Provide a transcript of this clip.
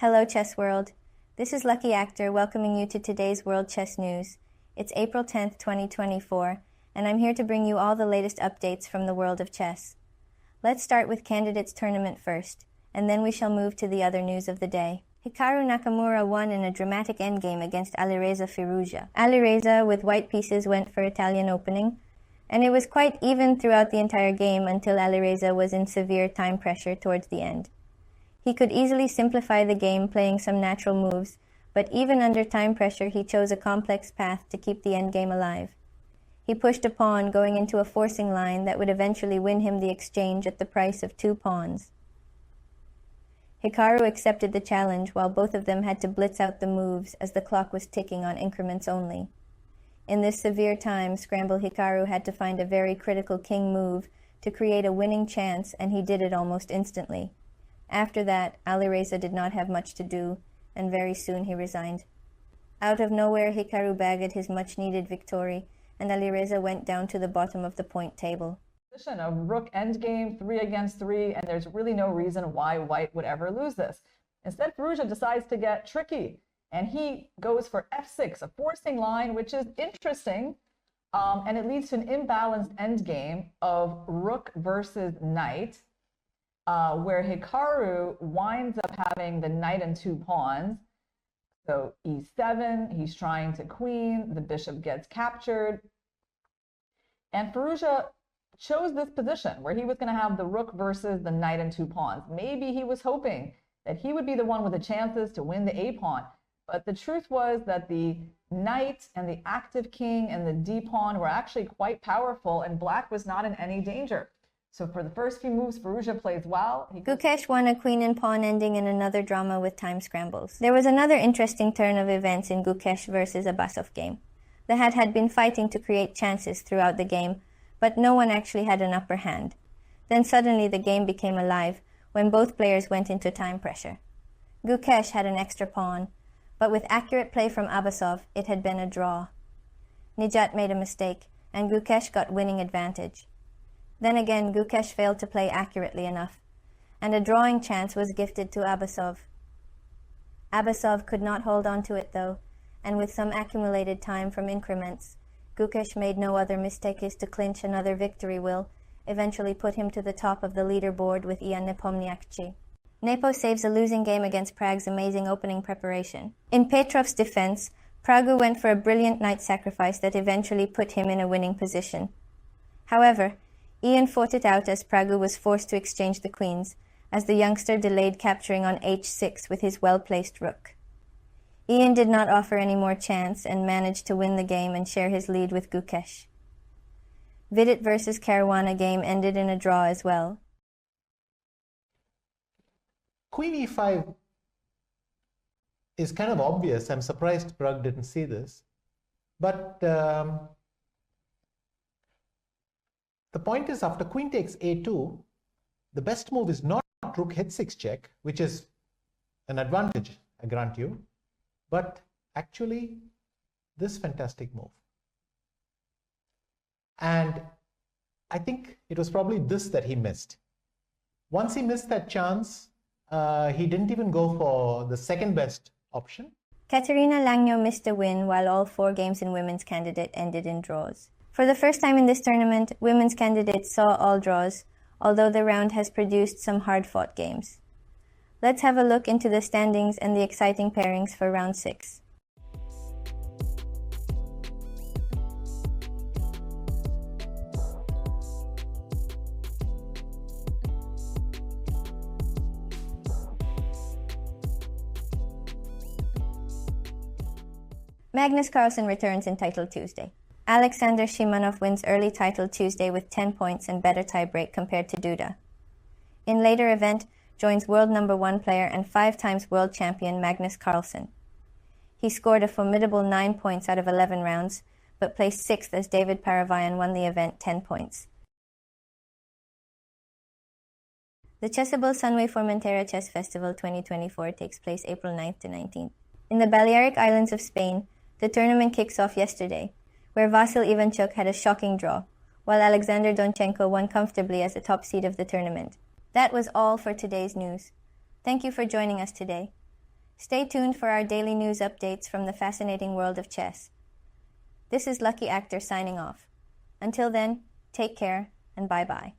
Hello, Chess World. This is Lucky Actor welcoming you to today's World Chess News. It's April 10th, 2024, and I'm here to bring you all the latest updates from the world of chess. Let's start with Candidates Tournament first, and then we shall move to the other news of the day. Hikaru Nakamura won in a dramatic endgame against Alireza Firouzja. Alireza, with white pieces, went for Italian opening, and it was quite even throughout the entire game until Alireza was in severe time pressure towards the end. He could easily simplify the game playing some natural moves, but even under time pressure he chose a complex path to keep the endgame alive. He pushed a pawn going into a forcing line that would eventually win him the exchange at the price of 2 pawns. Hikaru accepted the challenge while both of them had to blitz out the moves as the clock was ticking on increments only. In this severe time scramble, Hikaru had to find a very critical king move to create a winning chance, and he did it almost instantly. After that, Alireza did not have much to do, and very soon he resigned. Out of nowhere, Hikaru bagged his much-needed victory, and Alireza went down to the bottom of the point table. A rook endgame, 3 against 3, and there's really no reason why white would ever lose this. Instead, Firouzja decides to get tricky, and he goes for f6, a forcing line, which is interesting, and it leads to an imbalanced endgame of rook versus knight, where Hikaru winds up having the knight and 2 pawns. So e7, he's trying to queen, the bishop gets captured. And Firouzja chose this position where he was going to have the rook versus the knight and 2 pawns. Maybe he was hoping that he would be the one with the chances to win the a pawn. But the truth was that the knight and the active king and the d pawn were actually quite powerful, and black was not in any danger. So for the first few moves, Firouzja plays well. Gukesh won a queen and pawn, ending in another drama with time scrambles. There was another interesting turn of events in Gukesh versus Abasov game. The Hat had been fighting to create chances throughout the game, but no one actually had an upper hand. Then suddenly the game became alive when both players went into time pressure. Gukesh had an extra pawn, but with accurate play from Abasov, it had been a draw. Nijat made a mistake, and Gukesh got winning advantage. Then again, Gukesh failed to play accurately enough, and a drawing chance was gifted to Abasov. Abasov could not hold on to it though, and with some accumulated time from increments, Gukesh made no other mistake to clinch another victory will eventually put him to the top of the leaderboard with Ian Nepomniachtchi. Nepo saves a losing game against Prague's amazing opening preparation. In Petrov's defense, Pragu went for a brilliant knight sacrifice that eventually put him in a winning position. However, Ian fought it out as Pragu was forced to exchange the queens, as the youngster delayed capturing on h6 with his well-placed rook. Ian did not offer any more chance and managed to win the game and share his lead with Gukesh. Vidit versus Caruana game ended in a draw as well. Queen e5 is kind of obvious. I'm surprised Prague didn't see this. But the point is, after queen takes a2, the best move is not rook h6 check, which is an advantage, I grant you, but actually this fantastic move. And I think it was probably this that he missed. Once he missed that chance, he didn't even go for the second best option. Katerina Langno missed a win while all 4 games in women's candidate ended in draws. For the first time in this tournament, women's candidates saw all draws, although the round has produced some hard-fought games. Let's have a look into the standings and the exciting pairings for round 6. Magnus Carlsen returns in Title Tuesday. Alexander Shimanov wins early title Tuesday with 10 points and better tiebreak compared to Duda. In later event, joins world number 1 player and 5 times world champion Magnus Carlsen. He scored a formidable 9 points out of 11 rounds, but placed 6th as David Paravayan won the event 10 points. The Chessable Sunway Formentera Chess Festival 2024 takes place April 9th to 19th. In the Balearic Islands of Spain, the tournament kicks off yesterday, where Vasil Ivanchuk had a shocking draw, while Alexander Donchenko won comfortably as the top seed of the tournament. That was all for today's news. Thank you for joining us today. Stay tuned for our daily news updates from the fascinating world of chess. This is Lucky Actor signing off. Until then, take care and bye-bye.